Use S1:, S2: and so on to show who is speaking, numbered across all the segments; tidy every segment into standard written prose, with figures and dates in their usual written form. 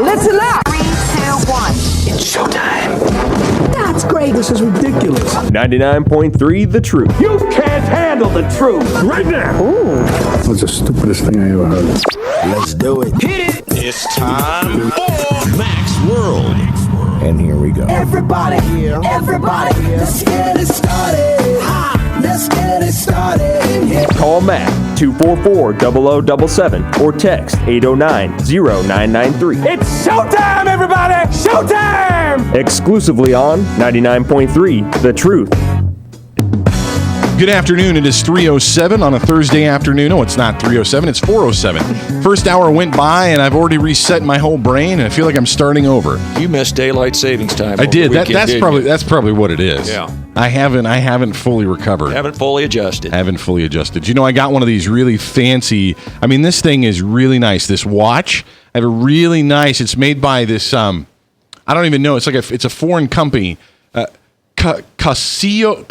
S1: Listen up.
S2: 3, 2, 1.
S3: It's showtime.
S1: That's great.
S3: This is ridiculous.
S4: 99.3 The Truth.
S3: You can't handle the truth right now.
S1: Ooh.
S5: That's the stupidest thing I ever heard.
S6: Let's do it.
S3: Hit it.
S6: It's time for Mac's World. And here we go.
S7: Everybody, let's get it started. Let's get it started.
S4: Call Mac 244-0077 or text 809-0993.
S3: It's showtime, everybody. Showtime.
S4: Exclusively on 99.3 The Truth.
S8: Good afternoon. It is 3:07 on a Thursday afternoon. No, it's not 3:07. It's 4:07. First hour went by, and I've already reset my whole brain, and I feel like I'm starting over.
S9: You missed daylight savings time.
S8: I did. That's probably what it is.
S9: Yeah.
S8: I haven't fully recovered.
S9: Haven't fully adjusted.
S8: You know, I got one of these really fancy. I mean, this thing is really nice. This watch, I have a really nice. It's made by this. I don't even know. It's a foreign company. Casio.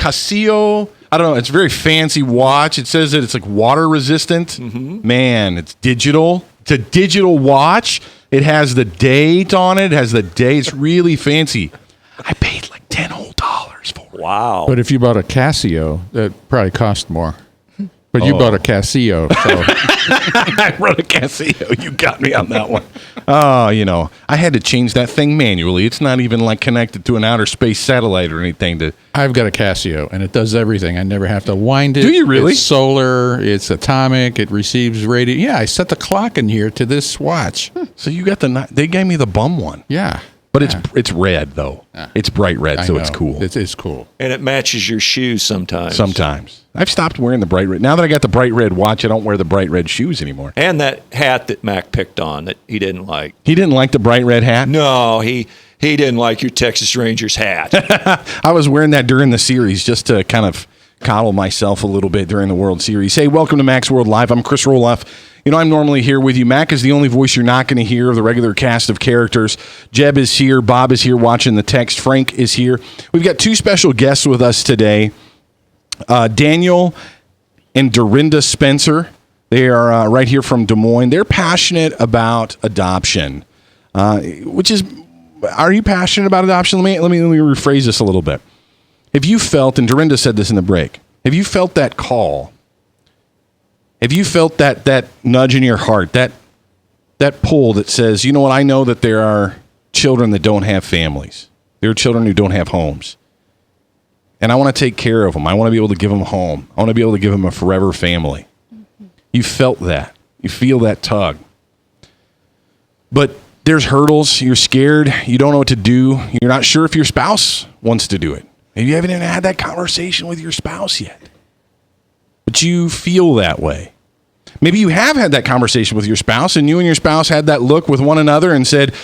S8: I don't know. It's a very fancy watch. It says that it's like water resistant. Mm-hmm. Man, it's digital. It's a digital watch. It has the date on it. It's really fancy. I paid like $10 whole for it.
S9: Wow.
S10: But if you bought a Casio, that probably cost more. But you bought a Casio. So.
S8: I brought a Casio. You got me on that one. Oh, you know, I had to change that thing manually. It's not even like connected to an outer space satellite or anything.
S10: I've got a Casio, and it does everything. I never have to wind it.
S8: Do you really?
S10: It's solar. It's atomic. It receives radio. Yeah, I set the clock in here to this watch.
S8: So you got they gave me the bum one.
S10: Yeah.
S8: But it's red, though. Yeah. It's bright red, so it's cool.
S10: It's cool.
S9: And it matches your shoes sometimes.
S8: Sometimes. I've stopped wearing the bright red. Now that I got the bright red watch, I don't wear the bright red shoes anymore.
S9: And that hat that Mac picked on that he didn't like.
S8: He didn't like the bright red hat?
S9: No, he didn't like your Texas Rangers hat.
S8: I was wearing that during the series just to kind of coddle myself a little bit during the World Series. Hey, welcome to Mac's World Live. I'm Chris Roloff. You know, I'm normally here with you. Mac is the only voice you're not going to hear of the regular cast of characters. Jeb is here. Bob is here watching the text. Frank is here. We've got two special guests with us today. Daniel and Dorinda Spencer. They are right here from Des Moines. They're passionate about adoption, are you passionate about adoption? Let me rephrase this a little bit. Have you felt, and Dorinda said this in the break, have you felt that call? Have you felt that nudge in your heart, that pull that says, you know what, I know that there are children that don't have families. There are children who don't have homes. And I want to take care of them. I want to be able to give them a home. I want to be able to give them a forever family. Mm-hmm. You felt that. You feel that tug. But there's hurdles. You're scared. You don't know what to do. You're not sure if your spouse wants to do it. Maybe you haven't even had that conversation with your spouse yet. But you feel that way. Maybe you have had that conversation with your spouse, and you and your spouse had that look with one another and said,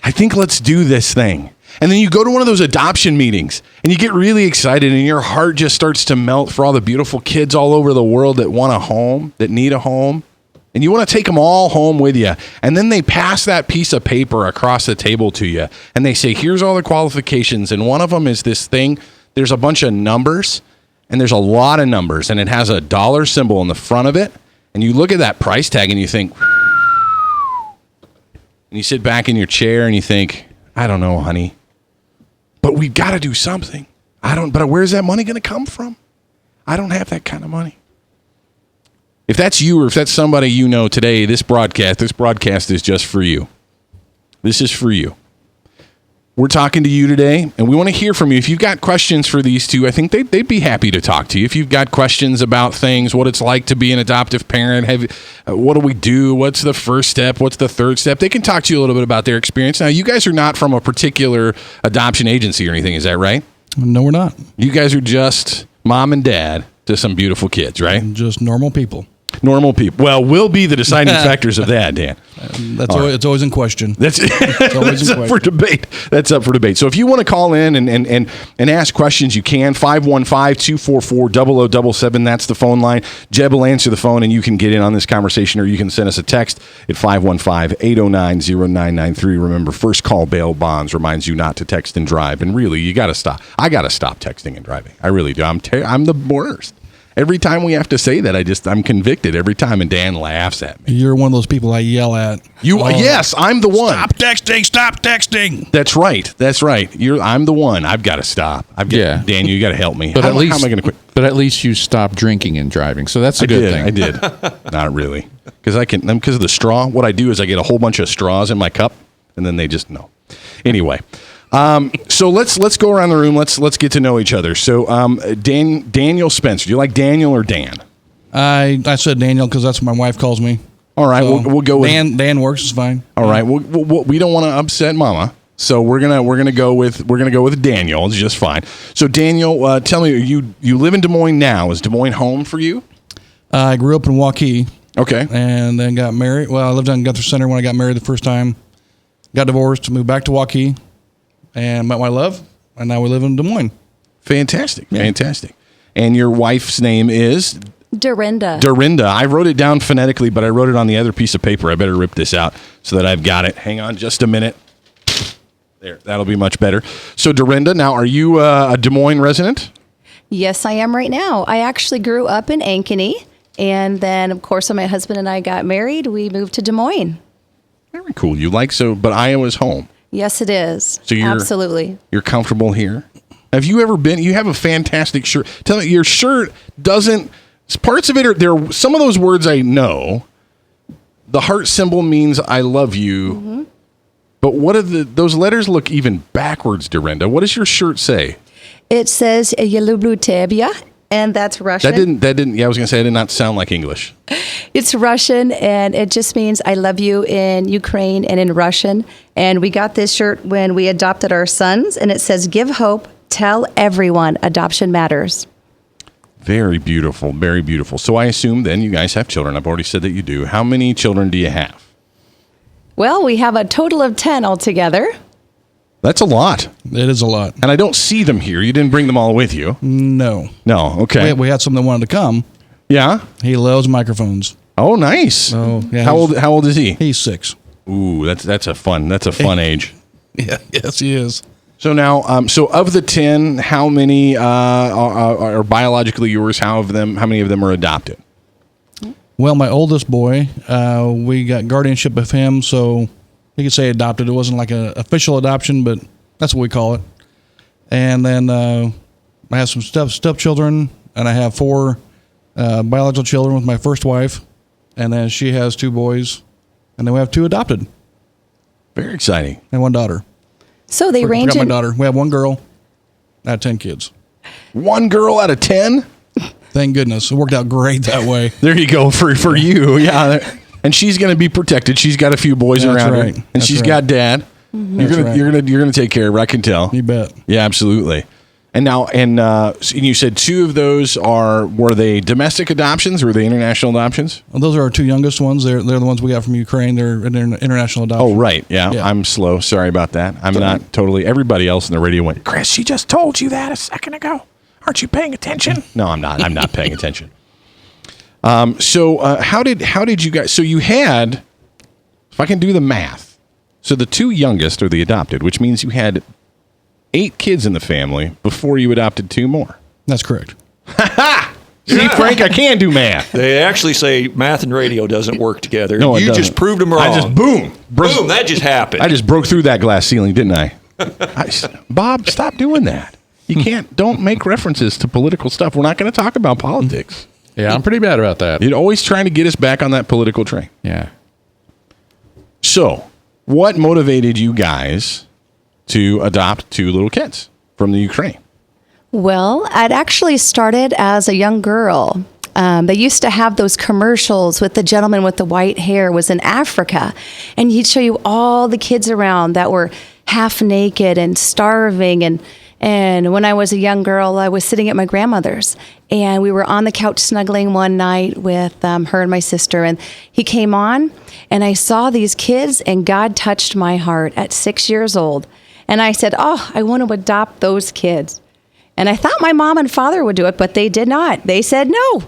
S8: I think let's do this thing. And then you go to one of those adoption meetings, and you get really excited, and your heart just starts to melt for all the beautiful kids all over the world that want a home, that need a home. And you want to take them all home with you. And then they pass that piece of paper across the table to you, and they say, here's all the qualifications. And one of them is this thing. There's a bunch of numbers. And there's a lot of numbers, and it has a dollar symbol in the front of it. And you look at that price tag, and you think, and you sit back in your chair, and you think, I don't know, honey, but we've got to do something. But where's that money going to come from? I don't have that kind of money. If that's you, or if that's somebody you know today, this broadcast is just for you. This is for you. We're talking to you today, and we want to hear from you. If you've got questions for these two, I think they'd be happy to talk to you. If you've got questions about things, what it's like to be an adoptive parent, what do we do? What's the first step? What's the third step? They can talk to you a little bit about their experience. Now, you guys are not from a particular adoption agency or anything, is that right?
S10: No, we're not.
S8: You guys are just mom and dad to some beautiful kids, right?
S10: Just normal people.
S8: Normal people. Well, we'll be the deciding factors of that, Dan.
S10: It's always in question.
S8: That's up for debate. That's up for debate. So if you want to call in and ask questions, you can. 515-244-0077. That's the phone line. Jeb will answer the phone, and you can get in on this conversation, or you can send us a text at 515-809-0993. Remember, first call bail bonds reminds you not to text and drive. And really, you got to stop. I got to stop texting and driving. I really do. I'm the worst. Every time we have to say that, I'm convicted every time, and Dan laughs at me.
S1: You're one of those people I yell at.
S8: Yes, I'm the one.
S10: Stop texting! Stop texting!
S8: That's right. I'm the one. I've got to stop.
S10: Yeah.
S8: Dan, you got to help me.
S10: But
S8: how
S10: at least,
S8: am I going to quit?
S10: But at least you stopped drinking and driving, so that's a good thing.
S8: I did. Not really, because of the straw. What I do is I get a whole bunch of straws in my cup, and then they just no. Anyway, so let's go around the room. Let's get to know each other. So, Daniel Spencer. Do you like Daniel or Dan?
S1: I said Daniel because that's what my wife calls me.
S8: All right,
S1: So
S8: we'll go with
S1: Dan works. It's fine.
S8: All right, we don't want to upset Mama, so we're gonna go with Daniel. It's just fine. So Daniel, tell me, you live in Des Moines now. Is Des Moines home for you?
S1: I grew up in Waukee.
S8: Okay.
S1: And then got married. Well, I lived on Gunther Center when I got married the first time. Got divorced, moved back to Waukee, and met my love, and now we live in Des Moines.
S8: Fantastic. And your wife's name is
S2: Dorinda.
S8: Dorinda. I wrote it down phonetically, but I wrote it on the other piece of paper. I better rip this out so that I've got it. Hang on just a minute. There, that'll be much better. So Dorinda, now are you a Des Moines resident?
S2: Yes, I am right now. I actually grew up in Ankeny, and then, of course, when my husband and I got married, we moved to Des Moines.
S8: Very cool. But Iowa's home.
S2: Yes, it is.
S8: So
S2: Absolutely.
S8: You're comfortable here? Have you ever been? You have a fantastic shirt. Tell me, your shirt doesn't. Parts of it are there. Some of those words I know. The heart symbol means I love you. Mm-hmm. But what are those letters look even backwards, Dorinda? What does your shirt say?
S2: It says "Я люблю тебя," and that's Russian.
S8: That didn't. Yeah, I was gonna say it did not sound like English.
S2: It's Russian, and it just means I love you in Ukraine and in Russian. And we got this shirt when we adopted our sons, and it says "Give hope, tell everyone adoption matters."
S8: Very beautiful, very beautiful. So I assume then you guys have children. I've already said that you do. How many children do you have?
S2: Well, we have a total of 10 altogether.
S8: That's a lot.
S1: It is a lot.
S8: And I don't see them here. You didn't bring them all with you.
S1: No.
S8: No, okay.
S1: We had someone that wanted to come.
S8: Yeah?
S1: He loves microphones.
S8: Oh, nice.
S1: Oh, yeah.
S8: How old is he?
S1: He's 6.
S8: Ooh, that's a fun age.
S1: Yeah, yes, he is.
S8: So now, so of the 10, how many are biologically yours? How many of them are adopted?
S1: Well, my oldest boy, we got guardianship of him, so you could say adopted. It wasn't like an official adoption, but that's what we call it. And then I have some stepchildren, and I have 4 biological children with my first wife, and then she has 2 boys, and then we have 2 adopted.
S8: Very exciting.
S1: And 1 daughter.
S2: So they range
S1: got my
S2: in...
S1: daughter. We have 1 girl out of 10 kids.
S8: 1 girl out of 10?
S1: Thank goodness. It worked out great that way.
S8: There you go for you. Yeah. And she's going to be protected. She's got a few boys around her. And she's got dad. Mm-hmm. You're gonna take care of her, I can tell.
S1: You bet.
S8: Yeah, absolutely. And now, so you said 2 of those were they domestic adoptions or were they international adoptions?
S1: Well, those are our 2 youngest ones. They're the ones we got from Ukraine. They're international adoption.
S8: Oh, right. Yeah. I'm slow. Sorry about that. I'm not totally. Everybody else in the radio went, Chris, she just told you that a second ago. Aren't you paying attention? No, I'm not. I'm not paying attention. So how did you guys? So you had, if I can do the math, so the 2 youngest are the adopted, which means you had 8 kids in the family before you adopted 2 more.
S1: That's correct.
S8: See, Frank, I can do math.
S9: They actually say math and radio doesn't work together.
S8: No, it
S9: you
S8: doesn't.
S9: just proved them wrong.
S8: I just boom,
S9: that just happened.
S8: I just broke through that glass ceiling, didn't I? Bob, stop doing that. You can't. Don't make references to political stuff. We're not going to talk about politics.
S10: Yeah, I'm pretty bad about that.
S8: You're always trying to get us back on that political train.
S10: Yeah.
S8: So, what motivated you guys to adopt 2 little kids from the Ukraine?
S2: Well, I'd actually started as a young girl. They used to have those commercials with the gentleman with the white hair was in Africa, and he'd show you all the kids around that were half naked and starving. And when I was a young girl, I was sitting at my grandmother's, and we were on the couch snuggling one night with her and my sister, and he came on, and I saw these kids, and God touched my heart at 6 years old. And I said, oh, I want to adopt those kids. And I thought my mom and father would do it, but they did not. They said no.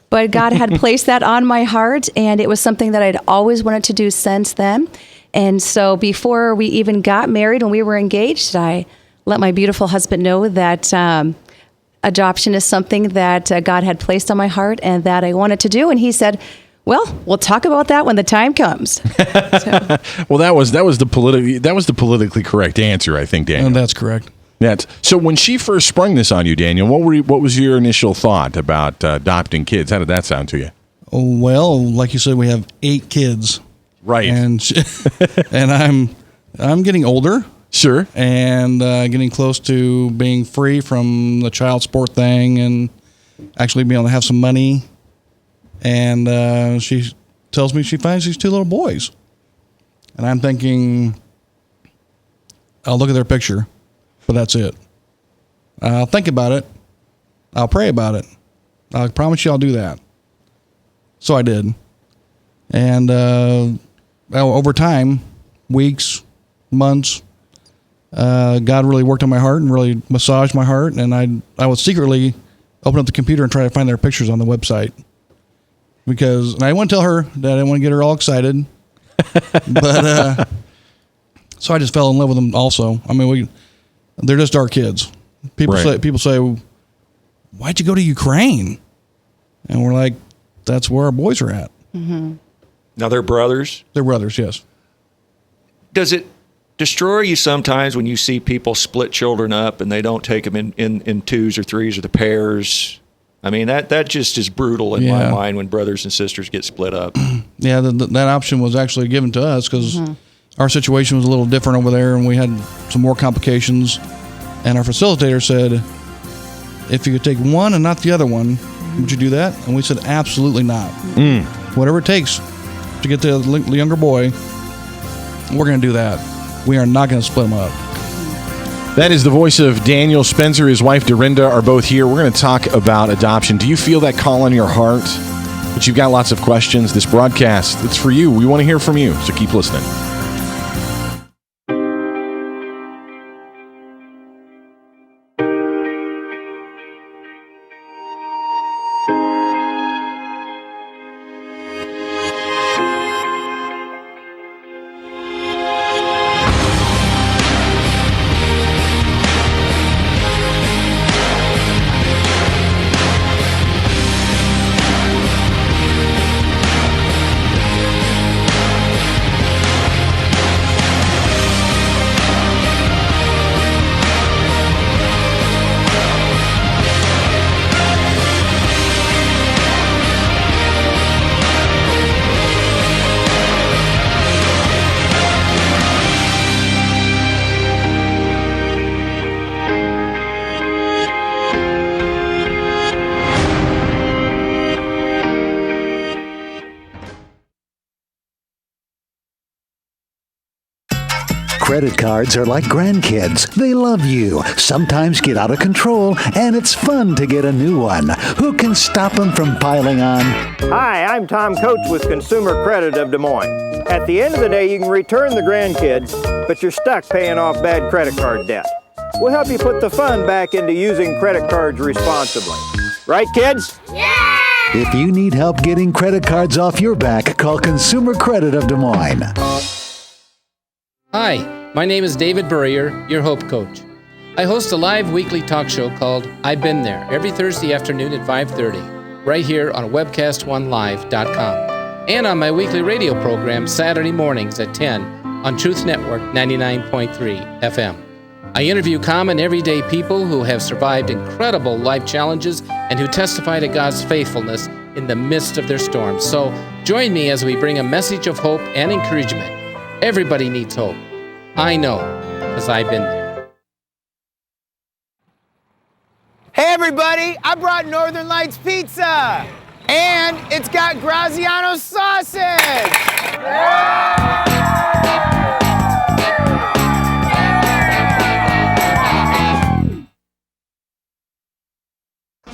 S2: But God had placed that on my heart, and it was something that I'd always wanted to do since then. And so before we even got married, when we were engaged, I let my beautiful husband know that adoption is something that God had placed on my heart and that I wanted to do. And he said, well, we'll talk about that when the time comes. So.
S8: Well, that was the politically correct answer, I think, Daniel.
S1: And that's correct.
S8: So when she first sprung this on you, Daniel, what was your initial thought about adopting kids? How did that sound to you?
S1: Oh, well, like you said, we have 8 kids.
S8: Right.
S1: And and I'm getting older.
S8: Sure.
S1: And getting close to being free from the child support thing and actually being able to have some money. And she tells me she finds these 2 little boys. And I'm thinking, I'll look at their picture, but that's it. I'll think about it. I'll pray about it. I promise you I'll do that. So I did. And over time, weeks, months, God really worked on my heart and really massaged my heart. And I would secretly open up the computer and try to find their pictures on the website. And I wouldn't tell her that I didn't want to get her all excited. But so I just fell in love with them also. I mean, they're just our kids. People say, why'd you go to Ukraine? And we're like, that's where our boys are at.
S2: Mm-hmm.
S9: Now they're brothers?
S1: They're brothers, yes.
S9: Does it destroy you sometimes when you see people split children up and they don't take them in twos or threes or the pairs? I mean, that just is brutal in my mind when brothers and sisters get split up.
S1: Yeah, that option was actually given to us because our situation was a little different over there and we had some more complications. And our facilitator said, if you could take one and not the other one, would you do that? And we said, absolutely not. Whatever it takes to get the younger boy, we're going to do that. We are not going to split them up.
S8: That is the voice of Daniel Spencer. His wife, Dorinda, are both here. We're going to talk about adoption. Do you feel that call on your heart? But you've got lots of questions. This broadcast, it's for you. We want to hear from you, so keep listening.
S11: Credit cards are like grandkids. They love you, sometimes get out of control, and it's fun to get a new one. Who can stop them from piling on?
S12: Hi, I'm Tom Coates with Consumer Credit of Des Moines. At the end of the day, you can return the grandkids, but you're stuck paying off bad credit card debt. We'll help you put the fun back into using credit cards responsibly. Right, kids?
S11: Yeah! If you need help getting credit cards off your back, call Consumer Credit of Des Moines.
S13: Hi, my name is David Burrier, your Hope Coach. I host a live weekly talk show called I've Been There every Thursday afternoon at 5:30, right here on webcast1live.com, and on my weekly radio program Saturday mornings at 10 on Truth Network 99.3 FM. I interview common everyday people who have survived incredible life challenges and who testify to God's faithfulness in the midst of their storms. So join me as we bring a message of hope and encouragement. Everybody needs hope. I know, because I've been there.
S14: Hey everybody, I brought Northern Lights Pizza! And it's got Graziano sausage!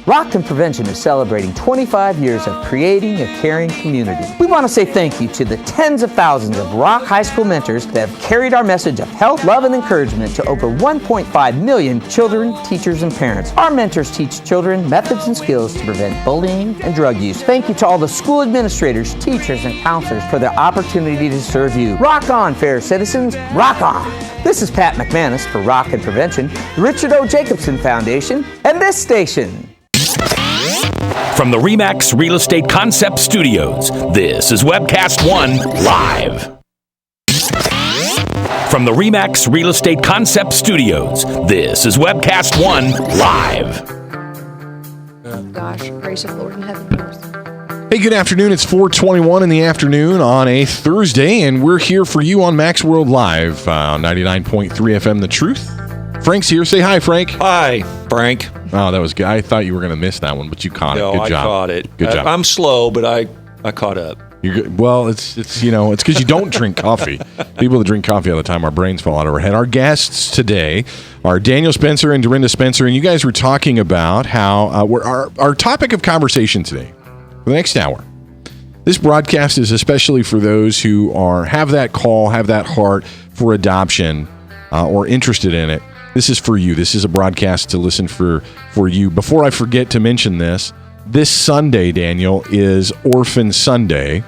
S15: Rock and Prevention is celebrating 25 years of creating a caring community. We want to say thank you to the tens of thousands of Rock High School mentors that have carried our message of health, love, and encouragement to over 1.5 million children, teachers, and parents. Our mentors teach children methods and skills to prevent bullying and drug use. Thank you to all the school administrators, teachers, and counselors for their opportunity to serve you. Rock on, fair citizens, rock on! This is Pat McManus for Rock and Prevention, the Richard O. Jacobson Foundation, and and this station.
S16: From the RE/MAX Real Estate Concept Studios, this is Webcast One Live. From the RE/MAX Real Estate Concept Studios, this is Webcast One Live.
S2: Gosh, gracious Lord in heaven.
S8: Hey, good afternoon. It's 4:21 in the afternoon on a Thursday, and we're here for you on Max World Live on 99.3 FM The Truth. Frank's here. Say hi, Frank.
S9: Hi, Frank.
S8: Oh, that was good. I thought you were going to miss that one, but you caught it. Good job.
S9: I caught it.
S8: Good job.
S9: I'm slow, but I caught up.
S8: You're good. Well, it's because you don't drink coffee. People that drink coffee all the time, our brains fall out of our head. Our guests today are Daniel Spencer and Dorinda Spencer, and you guys were talking about how our topic of conversation today for the next hour. This broadcast is especially for those who have that call, have that heart for adoption, or interested in it. This is for you. This is a broadcast to listen for you. Before I forget to mention this Sunday, Daniel, is Orphan Sunday,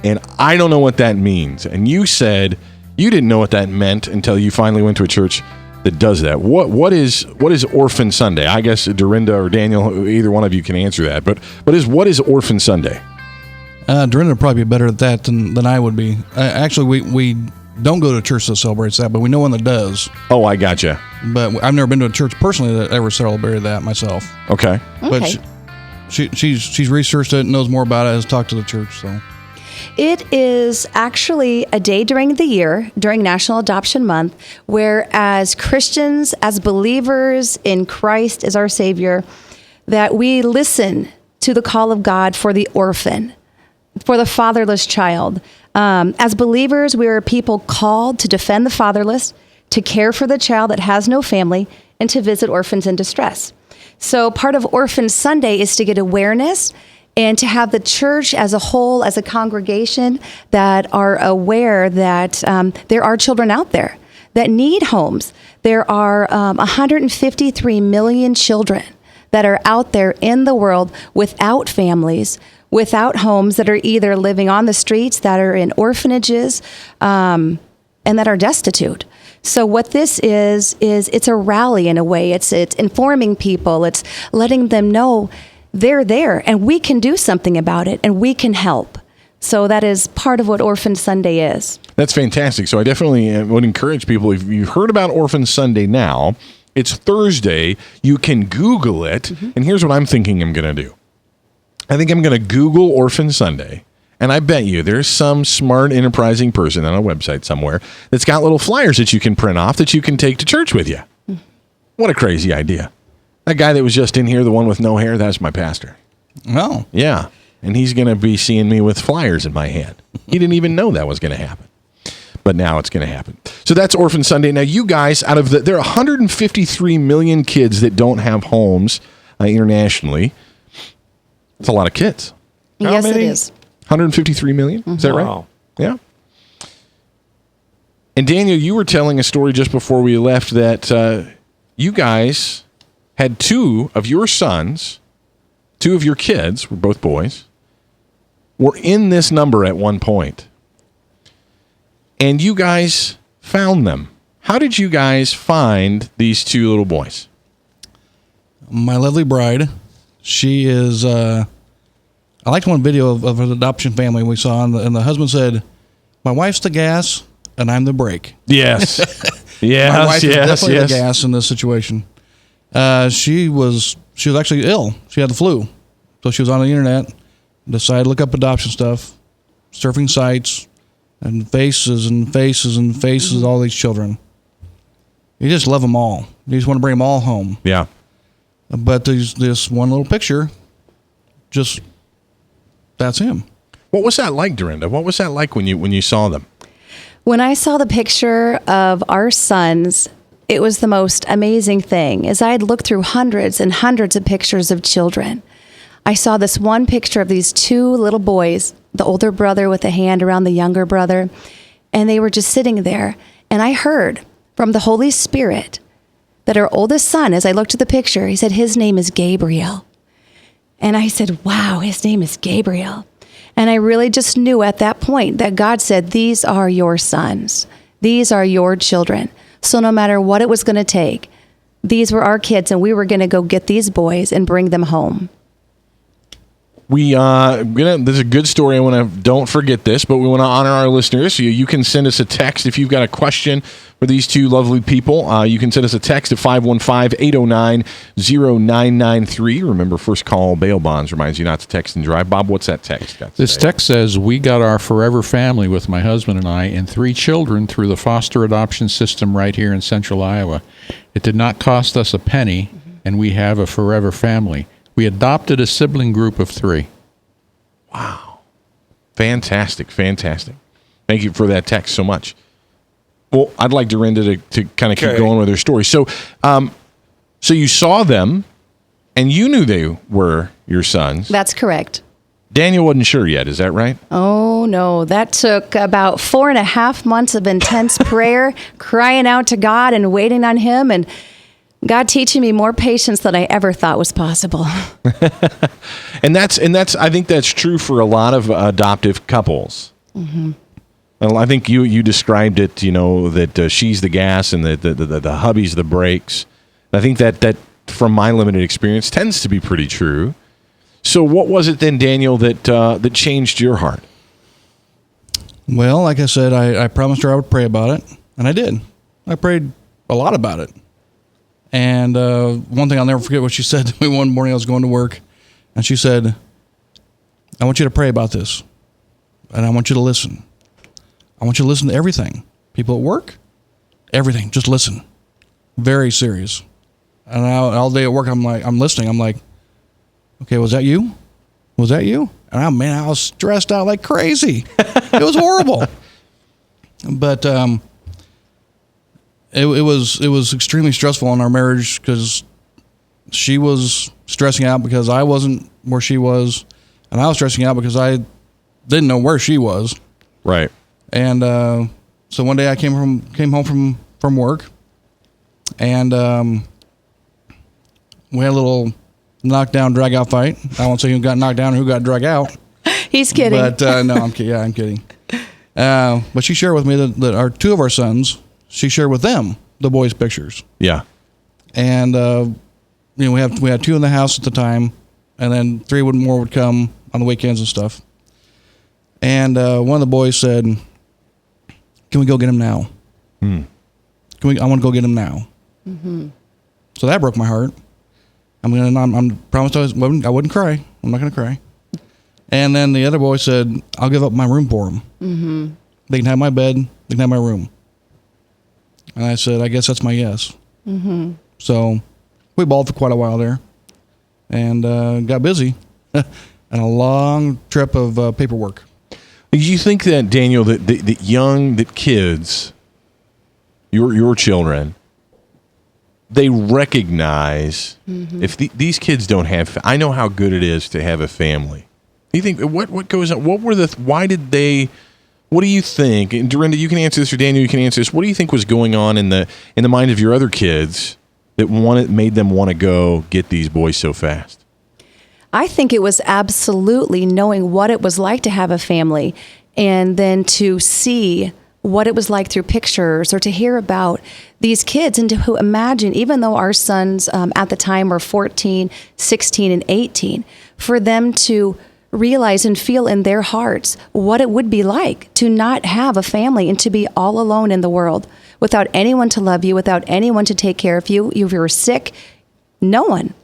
S8: and I don't know what that means. And you said you didn't know what that meant until you finally went to a church that does that. What is Orphan Sunday? I guess Dorinda or Daniel, either one of you can answer that. But what is Orphan Sunday?
S1: Dorinda would probably be better at that than I would be. Actually, we don't go to a church that celebrates that, but we know one that does.
S8: Oh, I gotcha.
S1: But I've never been to a church personally that ever celebrated that myself.
S8: Okay.
S1: But she's researched it, knows more about it, has talked to the church. So
S2: it is actually a day during the year, during National Adoption Month, where as Christians, as believers in Christ as our Savior, that we listen to the call of God for the orphan, for the fatherless child. As believers, we are people called to defend the fatherless, to care for the child that has no family, and to visit orphans in distress. So part of Orphan Sunday is to get awareness and to have the church as a whole, as a congregation, that are aware that there are children out there that need homes. There are 153 million children that are out there in the world without families, without homes, that are either living on the streets, that are in orphanages, and that are destitute. So what this is it's a rally in a way. It's informing people. It's letting them know they're there and we can do something about it and we can help. So that is part of what Orphan Sunday is.
S8: That's fantastic. So I definitely would encourage people, if you've heard about Orphan Sunday now, it's Thursday. You can Google it. Mm-hmm. And here's what I'm thinking I'm going to do. I think I'm going to Google Orphan Sunday, and I bet you there's some smart, enterprising person on a website somewhere that's got little flyers that you can print off that you can take to church with you. What a crazy idea. That guy that was just in here, the one with no hair, that's my pastor.
S1: Oh.
S8: Yeah, and he's going to be seeing me with flyers in my hand. He didn't even know that was going to happen, but now it's going to happen. So that's Orphan Sunday. Now, you guys, there are 153 million kids that don't have homes internationally. It's a lot of kids.
S2: Yes, it is.
S8: 153 million? Mm-hmm. Is that right?
S9: Wow.
S8: Yeah. And Daniel, you were telling a story just before we left that you guys had two of your kids, were both boys, were in this number at one point. And you guys found them. How did you guys find these two little boys?
S1: My lovely bride, she is... I liked one video of an adoption family we saw, and the husband said, "My wife's the gas, and I'm the brake."
S8: Yes. Yes.
S1: My wife is definitely the gas in this situation. She was actually ill. She had the flu, so she was on the internet, decided to look up adoption stuff, surfing sites, and faces and faces and faces of all these children. You just love them all. You just want to bring them all home.
S8: Yeah.
S1: But there's this one little picture, that's him.
S8: What was that like, Dorinda? What was that like when you saw them?
S2: When I saw the picture of our sons, it was the most amazing thing. As I had looked through hundreds and hundreds of pictures of children, I saw this one picture of these two little boys, the older brother with a hand around the younger brother, and they were just sitting there. And I heard from the Holy Spirit that our oldest son, as I looked at the picture, he said his name is Gabriel. And I said, wow, his name is Gabriel. And I really just knew at that point that God said, these are your sons. These are your children. So no matter what it was going to take, these were our kids, and we were going to go get these boys and bring them home.
S8: This is a good story. Don't forget this, but we want to honor our listeners. You can send us a text if you've got a question for these two lovely people. You can send us a text at 515-809-0993. Remember, first call bail bonds reminds you not to text and drive. Bob, what's that text got to
S10: This
S8: say?
S10: text says, we got our forever family with my husband and I and 3 children through the foster adoption system right here in central Iowa. It did not cost us a penny, and we have a forever family. We adopted a sibling group of 3.
S8: Wow. Fantastic. Thank you for that text so much. Well, I'd like Dorinda to kind of keep going with her story. So you saw them, and you knew they were your sons.
S2: That's correct.
S8: Daniel wasn't sure yet. Is that right?
S2: Oh, no. That took about 4.5 months of intense prayer, crying out to God and waiting on him, and God teaching me more patience than I ever thought was possible.
S8: and that's I think that's true for a lot of adoptive couples.
S2: Mm-hmm.
S8: Well, I think you described it, that she's the gas and the hubby's the brakes. I think that from my limited experience tends to be pretty true. So what was it then, Daniel, that changed your heart?
S1: Well, like I said, I promised her I would pray about it, and I did. I prayed a lot about it. And one thing I'll never forget what she said to me one morning. I was going to work, and she said, I want you to pray about this, and I want you to listen. I want you to listen to everything. People at work, everything. Just listen. Very serious. And all day at work, I'm listening. I'm like, okay, was that you? Was that you? And I was stressed out like crazy. It was horrible. But it was extremely stressful in our marriage because she was stressing out because I wasn't where she was, and I was stressing out because I didn't know where she was.
S8: Right.
S1: And so one day I came home from work, and we had a little knockdown, drag out fight. I won't say who got knocked down or who got dragged out.
S2: He's kidding.
S1: But no, I'm kidding. Yeah, I'm kidding. But she shared with me that our 2 of our sons, she shared with them the boys' pictures.
S8: Yeah.
S1: And we had 2 in the house at the time, and then 3 more would come on the weekends and stuff. And one of the boys said, "Can we go get him now? I want to go get him now."
S2: Mm-hmm.
S1: So that broke my heart. I'm promised I wouldn't cry. I'm not going to cry. And then the other boy said, "I'll give up my room for him.
S2: Mm-hmm.
S1: They can have my bed. They can have my room." And I said, "I guess that's my yes."
S2: Mm-hmm.
S1: So we balled for quite a while there, and got busy, and a long trip of paperwork.
S8: Do you think that, Daniel, that kids, your children, they recognize if these kids don't have, I know how good it is to have a family. Do you think what goes on? Why did they? What do you think? And Dorinda, you can answer this, or Daniel, you can answer this. What do you think was going on in the mind of your other kids that made them want to go get these boys so fast?
S2: I think it was absolutely knowing what it was like to have a family, and then to see what it was like through pictures or to hear about these kids, and to imagine, even though our sons at the time were 14, 16, and 18, for them to realize and feel in their hearts what it would be like to not have a family and to be all alone in the world without anyone to love you, without anyone to take care of you. If you were sick, no one.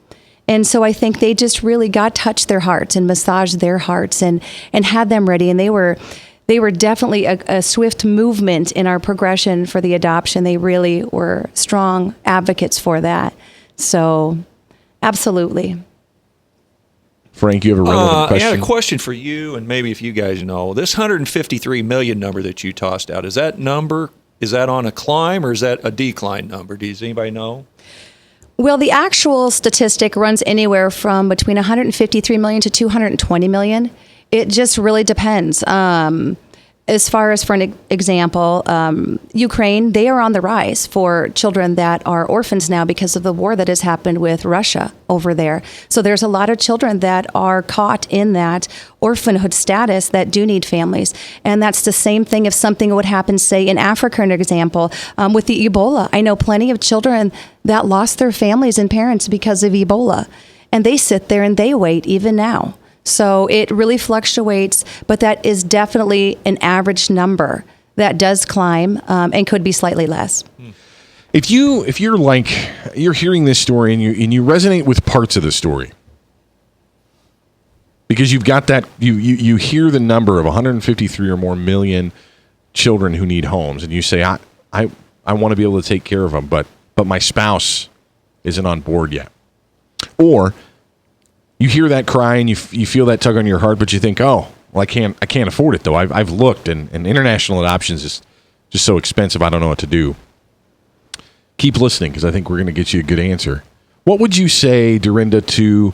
S2: And so I think they just really touched their hearts and massaged their hearts and had them ready. And they were definitely a swift movement in our progression for the adoption. They really were strong advocates for that. So absolutely.
S8: Frank, you have a relevant question?
S9: I had a question for you, and maybe if you guys know. This 153 million number that you tossed out, is that on a climb or is that a decline number? Does anybody know?
S2: Well, the actual statistic runs anywhere from between 153 million to 220 million. It just really depends. as far as for an example, Ukraine, they are on the rise for children that are orphans now because of the war that has happened with Russia over there. So there's a lot of children that are caught in that orphanhood status that do need families. And that's the same thing if something would happen, say, in Africa, an example, with the Ebola. I know plenty of children that lost their families and parents because of Ebola. And they sit there and they wait even now. So it really fluctuates, but that is definitely an average number that does climb and could be slightly less.
S8: If you're hearing this story and you resonate with parts of the story, because you've got that, you hear the number of 153 or more million children who need homes, and you say, I want to be able to take care of them, but my spouse isn't on board yet. Or you hear that cry and you feel that tug on your heart, but you think, oh, well, I can't afford it though. I've looked, and international adoptions is just so expensive. I don't know what to do. Keep listening, because I think we're going to get you a good answer. What would you say, Dorinda, to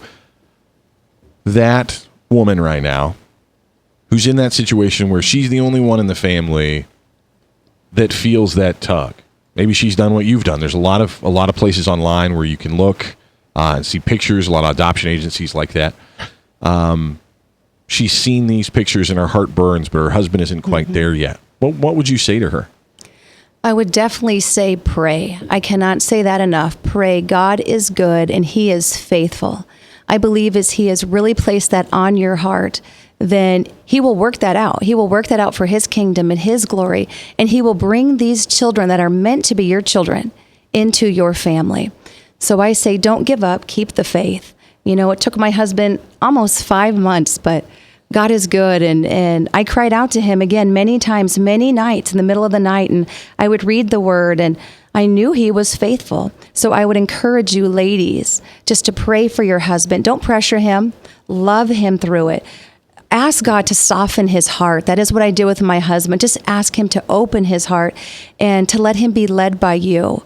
S8: that woman right now who's in that situation where she's the only one in the family that feels that tug? Maybe she's done what you've done. There's a lot of places online where you can look and see pictures, a lot of adoption agencies like that. She's seen these pictures and her heart burns, but her husband isn't quite there yet. What would you say to her?
S2: I would definitely say pray. I cannot say that enough. Pray. God is good and He is faithful. I believe as He has really placed that on your heart, then He will work that out. He will work that out for His kingdom and His glory, and He will bring these children that are meant to be your children into your family. So I say, don't give up. Keep the faith. You know, it took my husband almost 5 months, but God is good. And I cried out to Him again many times, many nights in the middle of the night. And I would read the Word, and I knew He was faithful. So I would encourage you ladies just to pray for your husband. Don't pressure him. Love him through it. Ask God to soften his heart. That is what I do with my husband. Just ask Him to open his heart and to let him be led by you.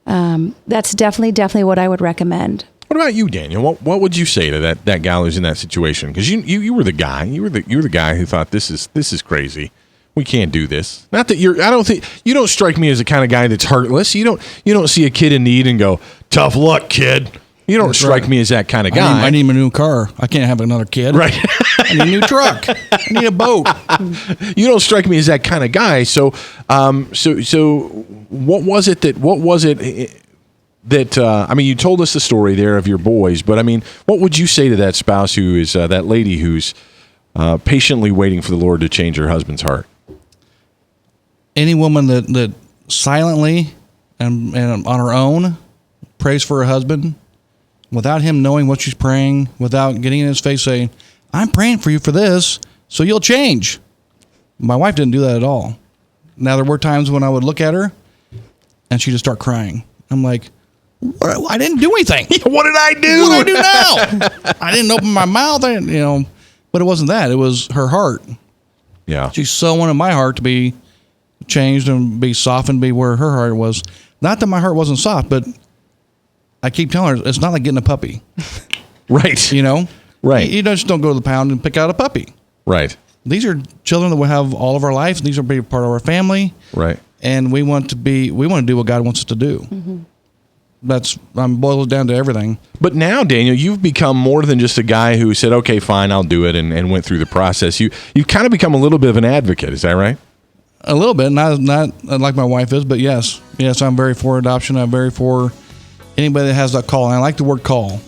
S2: That's definitely what I would recommend.
S8: What about you, Daniel? What would you say to that gal who's in that situation? Because you were the guy. You were the guy who thought this is crazy. We can't do this. Not that I don't think you don't strike me as the kind of guy that's heartless. You don't see a kid in need and go, tough luck, kid. You don't strike me as that kind of guy.
S1: I need a new car. I can't have another kid.
S8: Right.
S1: I need a new truck. I need a boat.
S8: You don't strike me as that kind of guy. So what was it that I mean, you told us the story there of your boys, but I mean, what would you say to that spouse who is that lady who's patiently waiting for the Lord to change her husband's heart?
S1: Any woman that silently and on her own prays for her husband without him knowing what she's praying, without getting in his face saying, I'm praying for you for this, so you'll change. My wife didn't do that at all. Now, there were times when I would look at her and she'd just start crying. I'm like, I didn't do anything.
S8: What did I do?
S1: What do I do now? I didn't open my mouth. But it wasn't that. It was her heart.
S8: Yeah.
S1: She so wanted my heart to be changed and be softened, be where her heart was. Not that my heart wasn't soft, but I keep telling her, it's not like getting a puppy.
S8: Right.
S1: Right. You just don't go to the pound and pick out a puppy.
S8: Right.
S1: These are children that we have all of our lives. These are a big part of our family.
S8: Right.
S1: And we want to do what God wants us to do. Mm-hmm. Boils down to everything.
S8: But now, Daniel, you've become more than just a guy who said, okay, fine, I'll do it, and went through the process. You've kind of become a little bit of an advocate. Is that right?
S1: A little bit. Not like my wife is, but yes. Yes, I'm very for adoption. I'm very for anybody that has that call. And I like the word call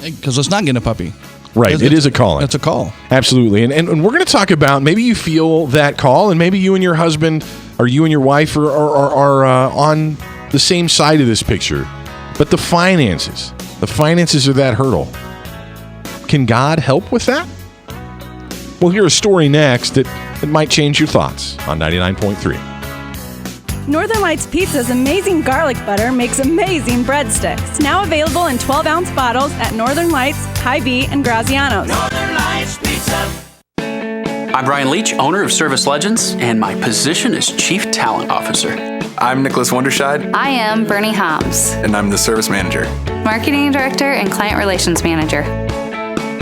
S1: because it's not getting a puppy.
S8: Right. It is a calling.
S1: It's a call.
S8: Absolutely. And we're going to talk about maybe you feel that call, and maybe you and your husband or you and your wife are on the same side of this picture. But the finances are that hurdle. Can God help with that? We'll hear a story next that might change your thoughts on 99.3.
S17: Northern Lights Pizza's amazing garlic butter makes amazing breadsticks. Now available in 12-ounce bottles at Northern Lights, Hy-Vee, and Graziano's.
S18: Northern Lights Pizza. I'm Brian Leach, owner of Service Legends, and my position is Chief Talent Officer.
S19: I'm Nicholas Wonderscheid.
S20: I am Bernie Homs.
S19: And I'm the Service Manager.
S20: Marketing Director and Client Relations Manager.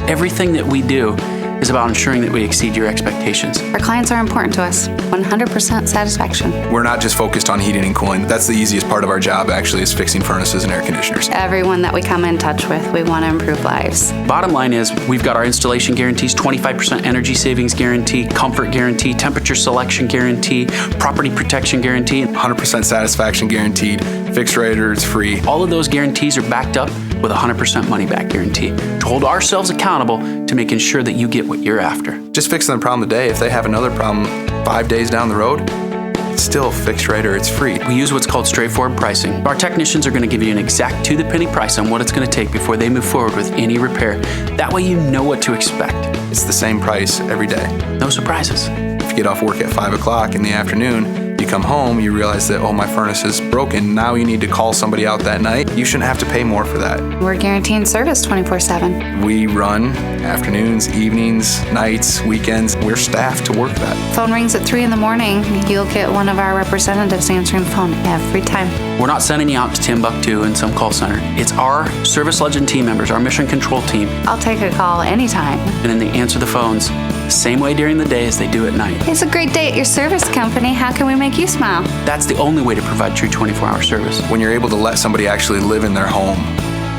S18: Everything that we do is about ensuring that we exceed your expectations.
S20: Our clients are important to us. 100% satisfaction.
S19: We're not just focused on heating and cooling. That's the easiest part of our job, actually, is fixing furnaces and air conditioners.
S20: Everyone that we come in touch with, we want to improve lives.
S18: Bottom line is, we've got our installation guarantees, 25% energy savings guarantee, comfort guarantee, temperature selection guarantee, property protection guarantee.
S19: 100% satisfaction guaranteed. Fixed rate or it's free.
S18: All of those guarantees are backed up with a 100% money back guarantee to hold ourselves accountable to making sure that you get what you're after.
S19: Just fixing the problem today. If they have another problem 5 days down the road, it's still fixed rate or it's free.
S18: We use what's called straightforward pricing. Our technicians are going to give you an exact to-the-penny price on what it's going to take before they move forward with any repair. That way you know what to expect.
S19: It's the same price every day.
S18: No surprises.
S19: If you get off work at 5 o'clock in the afternoon, you come home, you realize that, oh, my furnace is broken. Now you need to call somebody out that night. You shouldn't have to pay more for that.
S20: We're guaranteeing service 24/7.
S19: We run afternoons, evenings, nights, weekends. We're staffed to work that.
S20: Phone rings at 3 in the morning. You'll get one of our representatives answering the phone every time.
S18: We're not sending you out to Timbuktu in some call center. It's our Service Legend team members, our mission control team.
S20: I'll take a call anytime.
S18: And then they answer the phones the same way during the day as they do at night.
S20: It's a great day at your service company. How can we make you smile?
S18: That's the only way to provide true 24-hour service.
S19: When you're able to let somebody actually live in their home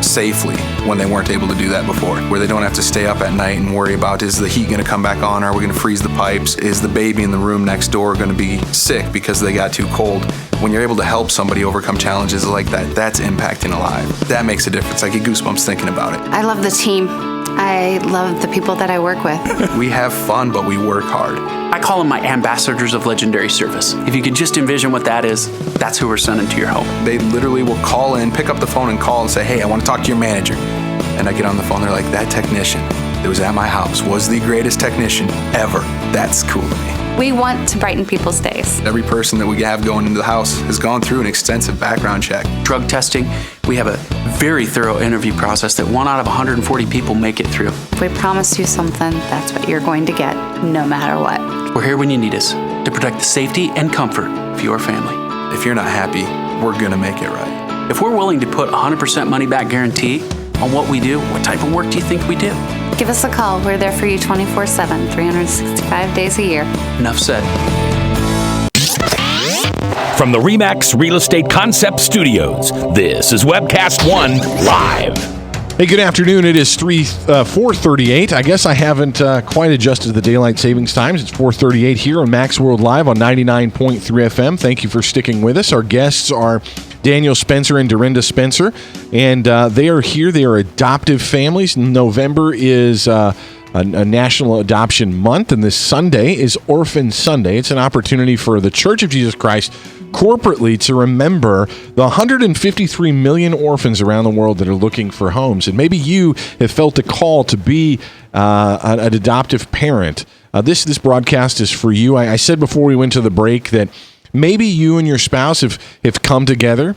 S19: safely when they weren't able to do that before, where they don't have to stay up at night and worry about, is the heat going to come back on? Are we going to freeze the pipes? Is the baby in the room next door going to be sick because they got too cold? When you're able to help somebody overcome challenges like that, that's impacting a life. That makes a difference. I get goosebumps thinking about it.
S20: I love the team. I love the people that I work with.
S19: We have fun, but we work hard.
S18: I call them my ambassadors of legendary service. If you could just envision what that is, that's who we're sending to your home.
S19: They literally will call in, pick up the phone and call and say, hey, I want to talk to your manager. And I get on the phone, they're like, that technician that was at my house was the greatest technician ever. That's cool to me.
S20: We want to brighten people's days.
S19: Every person that we have going into the house has gone through an extensive background check.
S18: Drug testing, we have a very thorough interview process that 1 out of 140 people make it through.
S20: If we promise you something, that's what you're going to get, no matter what.
S18: We're here when you need us to protect the safety and comfort of your family.
S19: If you're not happy, we're going to make it right.
S18: If we're willing to put 100% money back guarantee on what we do, what type of work do you think we do?
S20: Give us a call. We're there for you 24/7, 365 days a year.
S18: Enough said.
S16: From the RE/MAX Real Estate Concept Studios, this is Webcast One Live.
S8: Hey, good afternoon. It is 4:38. I guess I haven't quite adjusted the daylight savings times. It's 4:38 here on Max World Live on 99.3 FM. Thank you for sticking with us. Our guests are Daniel Spencer and Dorinda Spencer, and they are here. They are adoptive families. November is a National Adoption Month, and this Sunday is Orphan Sunday. It's an opportunity for the Church of Jesus Christ corporately to remember the 153 million orphans around the world that are looking for homes. And maybe you have felt a call to be an adoptive parent. This broadcast is for you. I said before we went to the break that maybe you and your spouse have come together,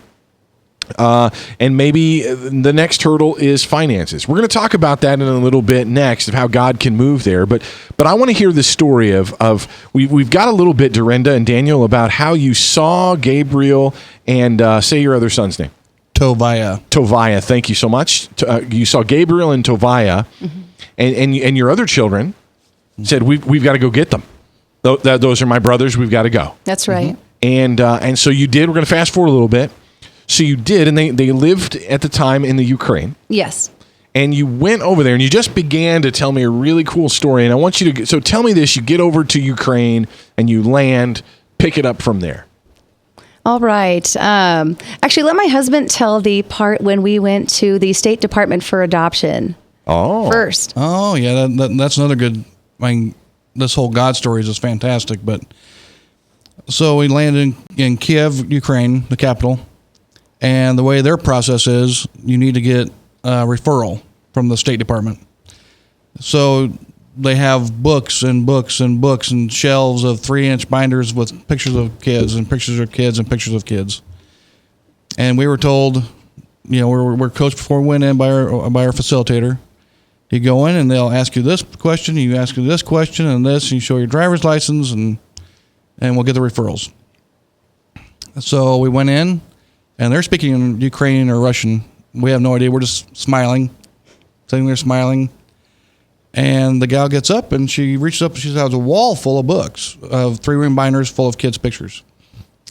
S8: and maybe the next hurdle is finances. We're going to talk about that in a little bit next, of how God can move there. But I want to hear the story of we've got a little bit, Dorinda and Daniel, about how you saw Gabriel and say your other son's name. Tovia. Thank you so much. You saw Gabriel and Tovia, and your other children said, we've got to go get them. Those are my brothers. We've got to go.
S2: That's right.
S8: And so you did. We're going to fast forward a little bit. So you did, and they lived at the time in the Ukraine.
S2: Yes.
S8: And you went over there, and you just began to tell me a really cool story. And I want you to, so tell me this. You get over to Ukraine, and you land, pick it up from there.
S2: All right. Actually, let my husband tell the part when we went to the State Department for adoption. First.
S1: Oh, yeah, that's another good, this whole God story is just fantastic. But so we landed in Kiev, Ukraine, the capital. And the way their process is, you need to get a referral from the State Department. So they have books and books and books and shelves of 3-inch binders with pictures of kids and pictures of kids and pictures of kids. And we were told, we're coached before we went in by our facilitator. You go in and they'll ask you this question, you ask you this question and this, and you show your driver's license, and we'll get the referrals. So we went in. And they're speaking in Ukrainian or Russian. We have no idea. We're just smiling, sitting there smiling. And the gal gets up and she reaches up and she has a wall full of books, of 3-ring binders full of kids' pictures.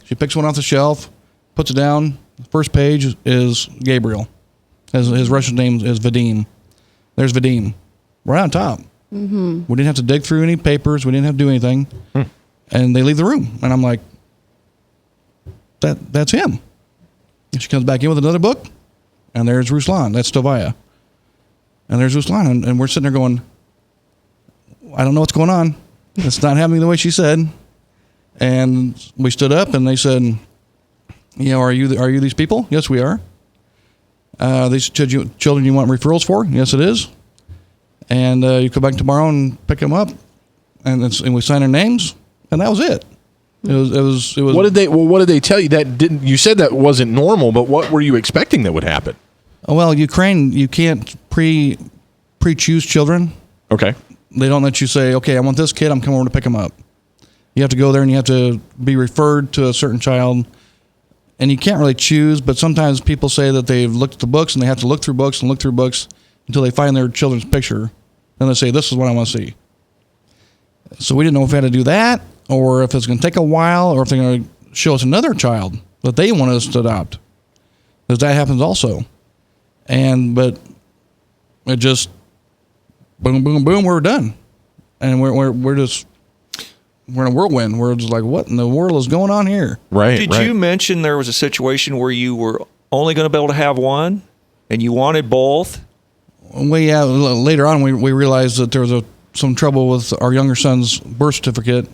S1: She picks one off the shelf, puts it down. The first page is Gabriel. His Russian name is Vadim. There's Vadim, right on top. Mm-hmm. We didn't have to dig through any papers. We didn't have to do anything. And they leave the room. And I'm like, that's him. And she comes back in with another book. And there's Ruslan. That's Tovaya. And there's Ruslan. And we're sitting there going, I don't know what's going on. It's not happening the way she said. And we stood up and they said, are you these people? Yes, we are. These children you want referrals for? Yes, it is. And you come back tomorrow and pick them up, and we sign their names, and that was it. It was.
S8: What did they tell you? You said that wasn't normal, but what were you expecting that would happen?
S1: Well, Ukraine, you can't pre-choose children.
S8: Okay.
S1: They don't let you say, okay, I want this kid, I'm coming over to pick him up. You have to go there and you have to be referred to a certain child. And you can't really choose, but sometimes people say that they've looked at the books and they have to look through books until they find their children's picture. Then they say, this is what I want to see. So we didn't know if we had to do that or if it's going to take a while or if they're going to show us another child that they want us to adopt. Because that happens also. But it just, boom, boom, boom, we're done. And we're just... We're in a whirlwind. We're just like, what in the world is going on here?
S8: Right.
S9: Did you mention there was a situation where you were only going to be able to have one and you wanted both?
S1: Later on, we realized that there was some trouble with our younger son's birth certificate,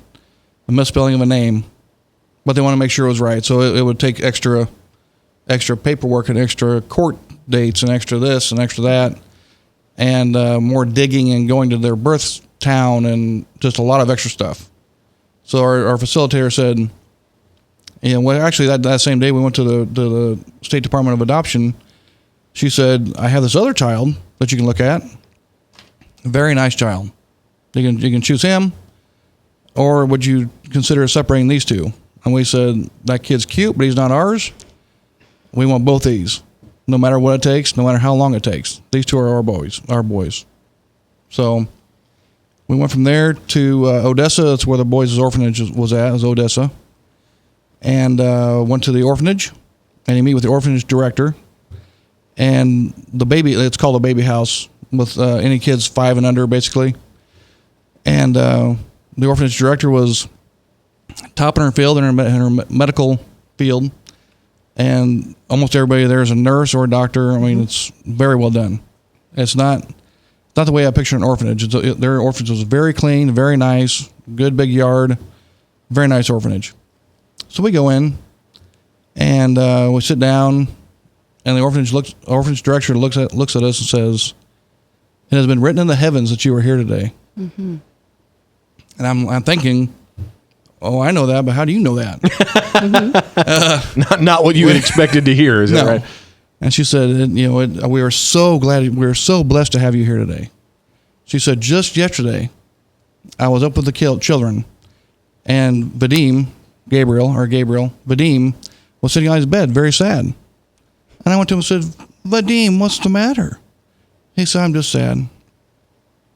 S1: a misspelling of a name, but they want to make sure it was right. So it would take extra paperwork and extra court dates and extra this and extra that and more digging and going to their birth town and just a lot of extra stuff. So our facilitator said, actually that same day we went to the State Department of Adoption. She said, I have this other child that you can look at. A very nice child. You can choose him, or would you consider separating these two? And we said, that kid's cute, but he's not ours. We want both these, no matter what it takes, no matter how long it takes. These two are our boys. So we went from there to Odessa. That's where the boys' orphanage was at, was Odessa. And went to the orphanage, and you meet with the orphanage director. And it's called a baby house with any kids 5 and under, basically. And the orphanage director was top in her field, in her medical field. And almost everybody there is a nurse or a doctor. I mean, it's very well done. It's not the way I picture an orphanage. Their orphanage was very clean, very nice, good big yard, very nice orphanage. So we go in, and we sit down, and the orphanage director looks at us and says, "It has been written in the heavens that you are here today." Mm-hmm. And I'm thinking, oh, I know that, but how do you know that?
S8: Not what you had expected to hear, is that right?
S1: And she said, we are so glad, we are so blessed to have you here today. She said, just yesterday, I was up with the children, and Vadim was sitting on his bed, very sad. And I went to him and said, Vadim, what's the matter? He said, I'm just sad.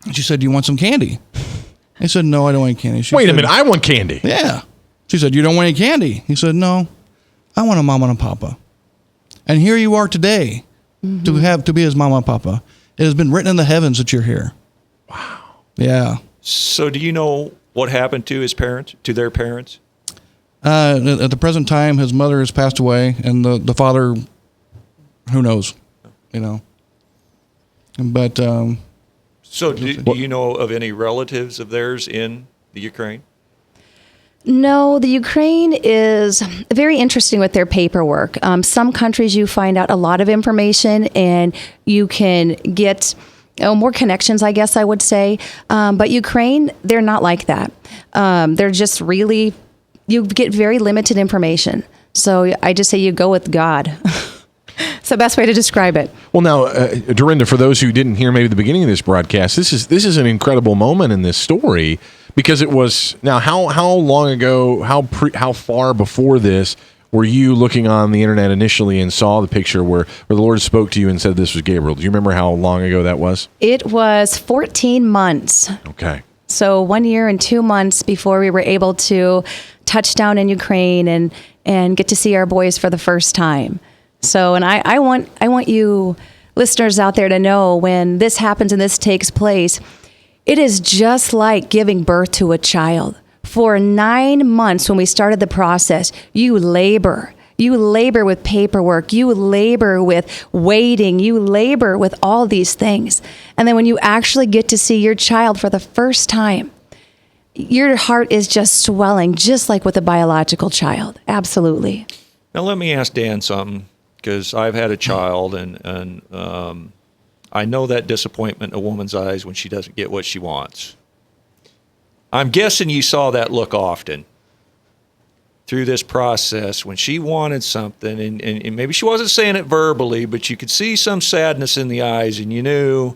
S1: And she said, do you want some candy? He said, no, I don't want any candy.
S8: Wait a minute, I want candy.
S1: Yeah. She said, you don't want any candy? He said, no, I want a mama and a papa. And here you are today to be his mama and papa. It has been written in the heavens that you're here.
S8: Wow.
S1: Yeah.
S9: So do you know what happened to his parents, to their parents?
S1: At the present time, his mother has passed away, and the father, who knows, But
S9: so do you know of any relatives of theirs in the Ukraine?
S2: No, the Ukraine is very interesting with their paperwork. Some countries you find out a lot of information and you can get more connections, I guess I would say. But Ukraine, they're not like that. They're just really, you get very limited information. So I just say you go with God. It's the best way to describe it.
S8: Well, now, Dorinda, for those who didn't hear maybe the beginning of this broadcast, this is an incredible moment in this story because it was now how long ago, how far before this were you looking on the internet initially and saw the picture where the Lord spoke to you and said this was Gabriel? Do you remember how long ago that was?
S2: It was 14 months.
S8: Okay.
S2: So 1 year and 2 months before we were able to touch down in Ukraine and get to see our boys for the first time. So, and I want you listeners out there to know when this happens and this takes place, it is just like giving birth to a child. For 9 months when we started the process, you labor. You labor with paperwork. You labor with waiting. You labor with all these things. And then when you actually get to see your child for the first time, your heart is just swelling, just like with a biological child. Absolutely.
S9: Now let me ask Dan something, because I've had a child, and I know that disappointment in a woman's eyes when she doesn't get what she wants. I'm guessing you saw that look often through this process when she wanted something, and maybe she wasn't saying it verbally, but you could see some sadness in the eyes, and you knew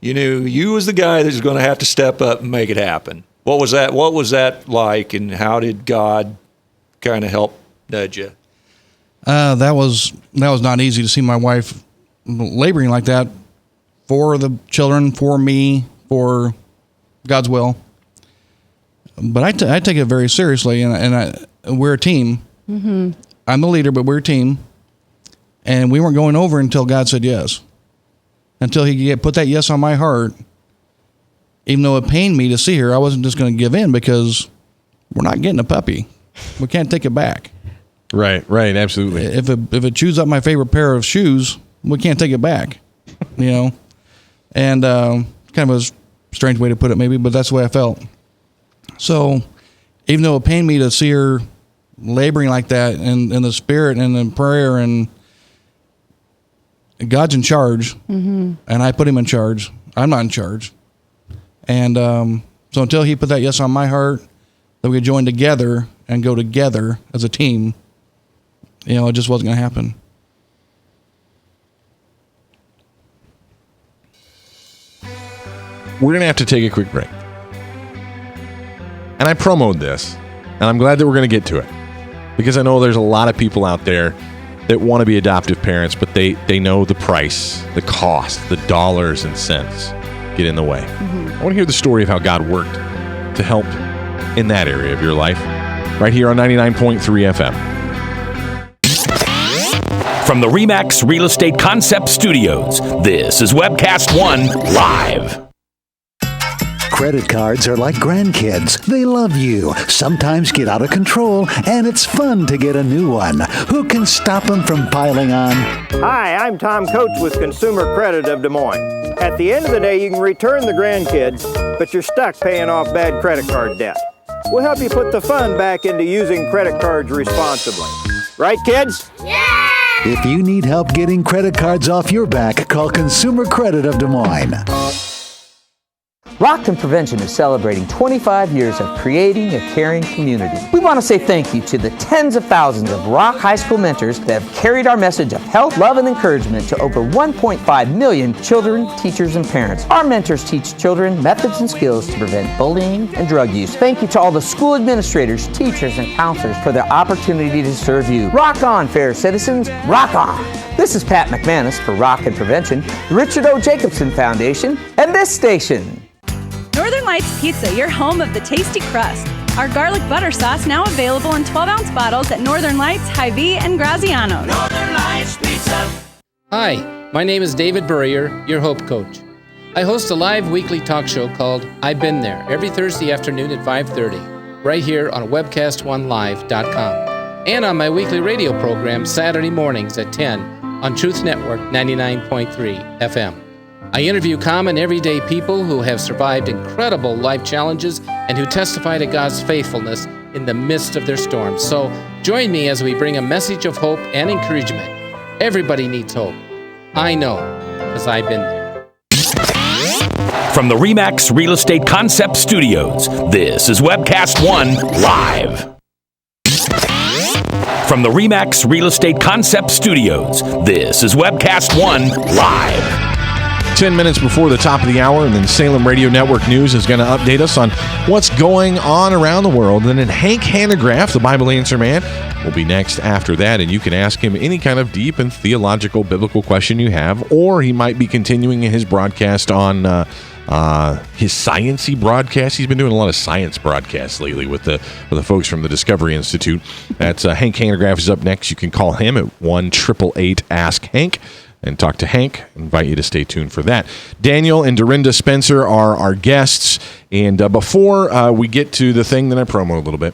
S9: you was the guy that was going to have to step up and make it happen. What was that like, and how did God kind of help nudge you?
S1: That was not easy to see my wife laboring like that for the children, for me, for God's will. But I take it very seriously, and we're a team. Mm-hmm. I'm the leader, but we're a team. And we weren't going over until God said yes. Until he put that yes on my heart. Even though it pained me to see her, I wasn't just going to give in, because we're not getting a puppy. We can't take it back.
S8: Right, absolutely.
S1: If it chews up my favorite pair of shoes, we can't take it back. And kind of a strange way to put it maybe, but that's the way I felt. So even though it pained me to see her laboring like that in the spirit and in prayer, and God's in charge, mm-hmm. and I put him in charge. I'm not in charge. And so until he put that yes on my heart, that we could join together and go together as a team, it just wasn't going to happen.
S8: We're going to have to take a quick break. And I promoted this, and I'm glad that we're going to get to it, because I know there's a lot of people out there that want to be adoptive parents, but they know the price, the cost, the dollars and cents get in the way. Mm-hmm. I want to hear the story of how God worked to help in that area of your life, right here on 99.3 FM.
S16: From the RE/MAX Real Estate Concept Studios, this is Webcast One Live.
S11: Credit cards are like grandkids. They love you, sometimes get out of control, and it's fun to get a new one. Who can stop them from piling on?
S12: Hi, I'm Tom Coates with Consumer Credit of Des Moines. At the end of the day, you can return the grandkids, but you're stuck paying off bad credit card debt. We'll help you put the fun back into using credit cards responsibly. Right, kids?
S11: Yeah! If you need help getting credit cards off your back, call Consumer Credit of Des Moines.
S15: Rockton Prevention is celebrating 25 years of creating a caring community. We want to say thank you to the tens of thousands of Rock High School mentors that have carried our message of health, love, and encouragement to over 1.5 million children, teachers, and parents. Our mentors teach children methods and skills to prevent bullying and drug use. Thank you to all the school administrators, teachers, and counselors for their opportunity to serve you. Rock on, fair citizens, rock on! This is Pat McManus for Rockton Prevention, the Richard O. Jacobson Foundation, and this station.
S17: Northern Lights Pizza, your home of the tasty crust. Our garlic butter sauce now available in 12-ounce bottles at Northern Lights, Hy-Vee, and Graziano's.
S7: Northern Lights Pizza.
S13: Hi, my name is David Burrier, your Hope Coach. I host a live weekly talk show called I've Been There every Thursday afternoon at 5:30, right here on webcast1live.com, and on my weekly radio program Saturday mornings at 10 on Truth Network 99.3 FM. I interview common everyday people who have survived incredible life challenges and who testify to God's faithfulness in the midst of their storms. So join me as we bring a message of hope and encouragement. Everybody needs hope. I know, because I've been there.
S16: From the RE/MAX Real Estate Concept Studios, this is Webcast One Live. From the RE/MAX Real Estate Concept Studios, this is Webcast One Live.
S8: 10 minutes before the top of the hour, and then Salem Radio Network News is going to update us on what's going on around the world. And then Hank Hanegraaff, the Bible Answer Man, will be next after that, and you can ask him any kind of deep and theological, biblical question you have, or he might be continuing his broadcast on his sciencey broadcast. He's been doing a lot of science broadcasts lately with the folks from the Discovery Institute. That's Hank Hanegraaff is up next. You can call him at 1-888-ASK-HANK and talk to Hank. I invite you to stay tuned for that. Daniel and Dorinda Spencer are our guests, and before we get to the thing that I promo a little bit,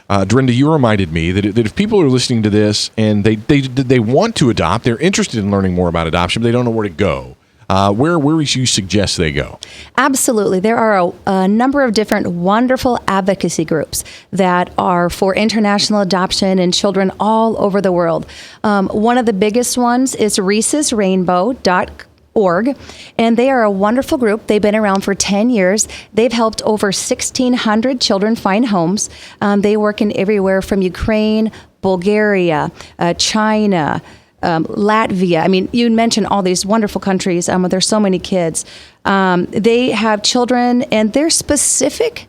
S8: Dorinda, you reminded me that if people are listening to this and they want to adopt, they're interested in learning more about adoption, but they don't know where to go. Where would you suggest they go?
S2: Absolutely. There are a number of different wonderful advocacy groups that are for international adoption and children all over the world. One of the biggest ones is ResusRainbow.org, and they are a wonderful group. They've been around for 10 years. They've helped over 1,600 children find homes. They work in everywhere from Ukraine, Bulgaria, China, Latvia. I mean, you mentioned all these wonderful countries. There's so many kids. They have children, and their specific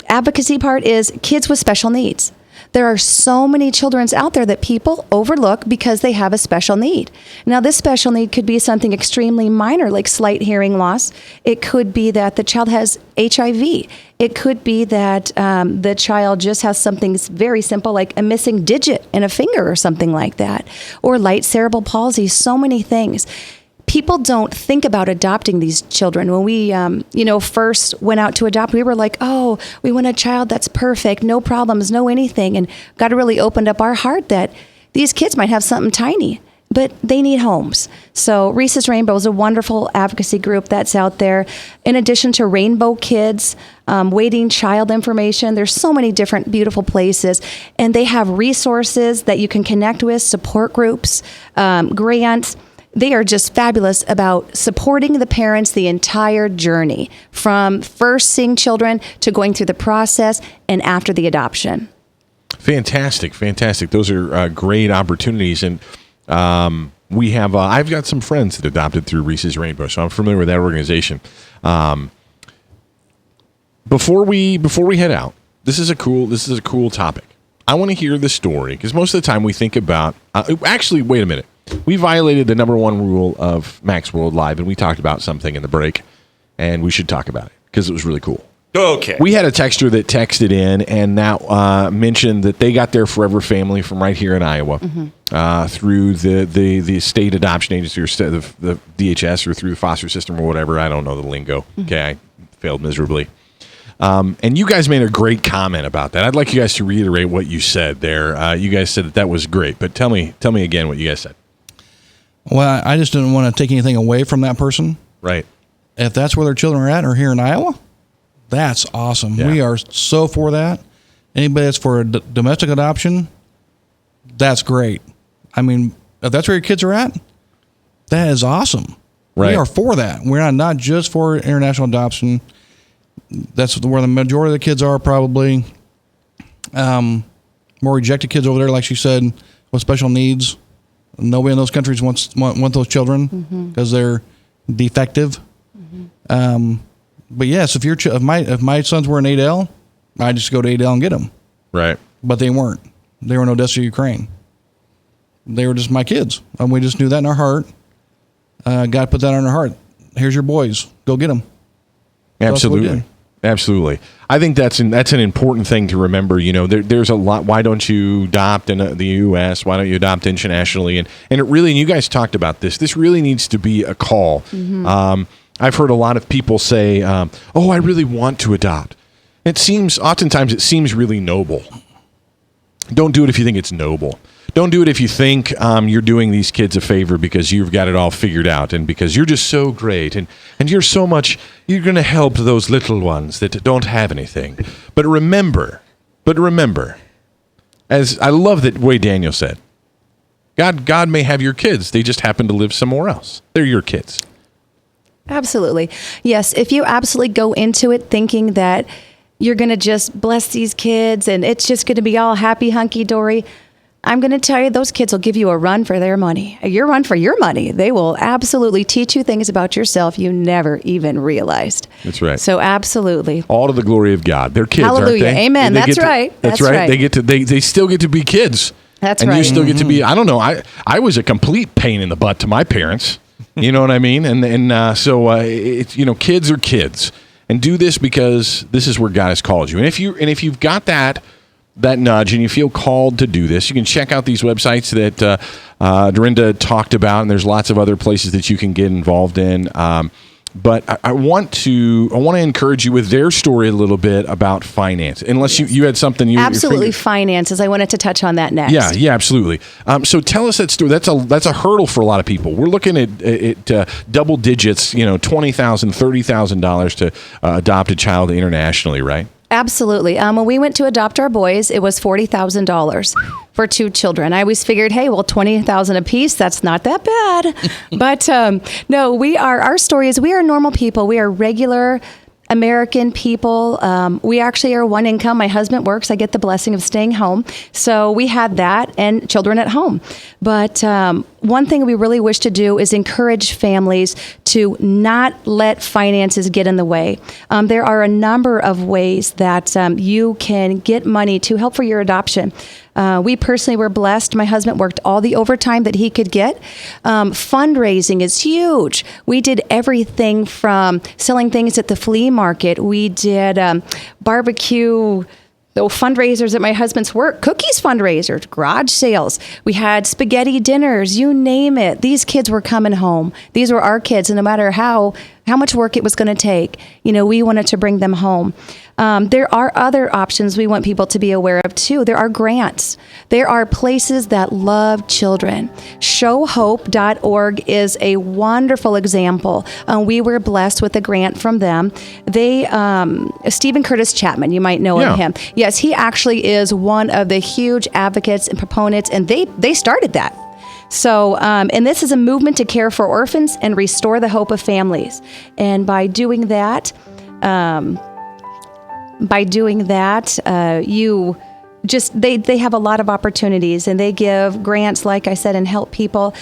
S2: advocacy part is kids with special needs. There are so many children out there that people overlook because they have a special need. Now, this special need could be something extremely minor, like slight hearing loss. It could be that the child has HIV. It could be that the child just has something very simple, like a missing digit in a finger or something like that, or light cerebral palsy, so many things. People don't think about adopting these children. When we, first went out to adopt, we were like, oh, we want a child that's perfect, no problems, no anything. And God really opened up our heart that these kids might have something tiny, but they need homes. So Resus Rainbow is a wonderful advocacy group that's out there. In addition to Rainbow Kids, Waiting Child Information, there's so many different beautiful places. And they have resources that you can connect with, support groups, grants. They are just fabulous about supporting the parents the entire journey, from first seeing children to going through the process and after the adoption.
S8: Fantastic. Those are great opportunities. And we have, I've got some friends that adopted through Resus Rainbow, so I'm familiar with that organization. Before we head out, this is a cool topic. I want to hear the story, because most of the time we think about, actually, wait a minute. We violated the number one rule of Max World Live, and we talked about something in the break, and we should talk about it because it was really cool.
S9: Okay.
S8: We had a texter that texted in and now mentioned that they got their forever family from right here in Iowa through the state adoption agency, or the DHS, or through the foster system or whatever. I don't know the lingo. Okay, I failed miserably. And you guys made a great comment about that. I'd like you guys to reiterate what you said there. You guys said that was great, but tell me again what you guys said.
S1: Well, I just didn't want to take anything away from that person.
S8: Right.
S1: If that's where their children are at, or here in Iowa, that's awesome.
S8: Yeah.
S1: We are so for that. Anybody that's for a domestic adoption, that's great. I mean, if that's where your kids are at, that is awesome.
S8: Right.
S1: We are for that. We're not just for international adoption. That's where the majority of the kids are, probably. More rejected kids over there, like she said, with special needs. Nobody in those countries want those children because they're defective. But yes, if my sons were in Adel, I'd just go to Adel and get them.
S8: Right.
S1: But they weren't. They were in Odessa, Ukraine. They were just my kids, and we just knew that in our heart. God put that in our heart. Here's your boys. Go get them.
S8: Absolutely. Absolutely. I think that's an important thing to remember. You know, there's a lot. Why don't you adopt in the U.S.? Why don't you adopt internationally? And it really, and you guys talked about this, this really needs to be a call. I've heard a lot of people say, oh, I really want to adopt. Oftentimes it seems really noble. Don't do it if you think it's noble. Don't do it if you think you're doing these kids a favor because you've got it all figured out and because you're just so great and you're so much, you're going to help those little ones that don't have anything. But remember, as I love that way Daniel said, God may have your kids. They just happen to live somewhere else. They're your kids.
S2: Absolutely. Yes. If you absolutely go into it thinking that you're going to just bless these kids and it's just going to be all happy, hunky-dory, I'm going to tell you, those kids will give you a run for their money. Your run for your money. They will absolutely teach you things about yourself you never even realized.
S8: That's right.
S2: So absolutely.
S8: All to the glory of God. They're kids,
S2: Hallelujah.
S8: aren't they?
S2: Amen.
S8: They
S2: That's
S8: get to-
S2: right.
S8: That's right. They still get to be kids.
S2: That's
S8: and
S2: right.
S8: you still get to be, I don't know, I was a complete pain in the butt to my parents. You know what I mean? So it's, kids are kids. And do this because this is where God has called you. And if you've got that nudge and you feel called to do this, you can check out these websites that Dorinda talked about, and there's lots of other places that you can get involved in. But I want to encourage you with their story a little bit about finance. Unless you had something you
S2: absolutely finances. I wanted to touch on that next.
S8: Yeah, absolutely. So tell us that story. That's a hurdle for a lot of people. We're looking at double digits, $20,000, $30,000 to adopt a child internationally, right?
S2: Absolutely. When we went to adopt our boys, it was $40,000 for 2 children. I always figured, hey, well, $20,000 a piece, that's not that bad. But no, our story is we are normal people. We are regular American people. We actually are one income. My husband works. I get the blessing of staying home. So we had that and children at home. But one thing we really wish to do is encourage families to not let finances get in the way. There are a number of ways that you can get money to help for your adoption. We personally were blessed. My husband worked all the overtime that he could get. Fundraising is huge. We did everything from selling things at the flea market. We did barbecue fundraisers at my husband's work, cookies fundraisers, garage sales. We had spaghetti dinners, you name it. These kids were coming home. These were our kids, and no matter how much work it was going to take, we wanted to bring them home. There are other options we want people to be aware of too. There are grants. There are places that love children. Showhope.org is a wonderful example. We were blessed with a grant from them. They, Stephen Curtis Chapman, you might know of him. Yes, he actually is one of the huge advocates and proponents, and they started that. So, and this is a movement to care for orphans and restore the hope of families. And by doing that, you just, they have a lot of opportunities, and they give grants, like I said, and help people.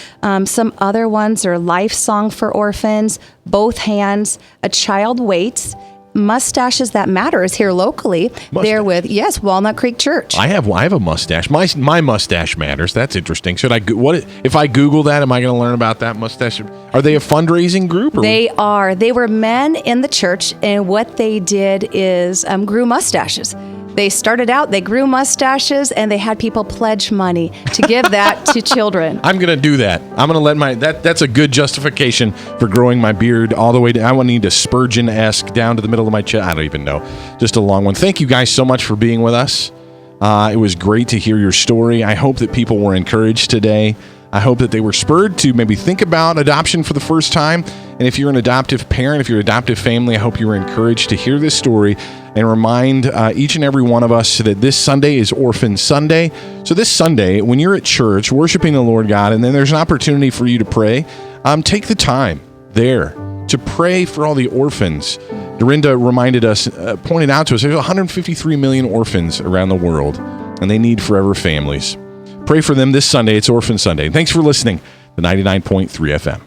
S2: Some other ones are Life Song for Orphans, Both Hands, A Child Waits, Mustaches That Matter is here locally. They're with, Walnut Creek Church.
S8: I have a mustache. My mustache matters. That's interesting. Should I? What if I Google that? Am I going to learn about that mustache? Are they a fundraising group?
S2: They are. They were men in the church, and what they did is grew mustaches. They started out, they grew mustaches, and they had people pledge money to give that to children.
S8: I'm going to do that. I'm going to let that's a good justification for growing my beard all the way down. I want to need a Spurgeon-esque down to the middle of my chest. I don't even know. Just a long one. Thank you guys so much for being with us. It was great to hear your story. I hope that people were encouraged today. I hope that they were spurred to maybe think about adoption for the first time. And if you're an adoptive parent, if you're an adoptive family, I hope you were encouraged to hear this story and remind each and every one of us that this Sunday is Orphan Sunday. So this Sunday, when you're at church worshiping the Lord God, and then there's an opportunity for you to pray, take the time there to pray for all the orphans. Dorinda reminded us, pointed out to us, there's 153 million orphans around the world, and they need forever families. Pray for them this Sunday. It's Orphan Sunday. Thanks for listening to 99.3 FM.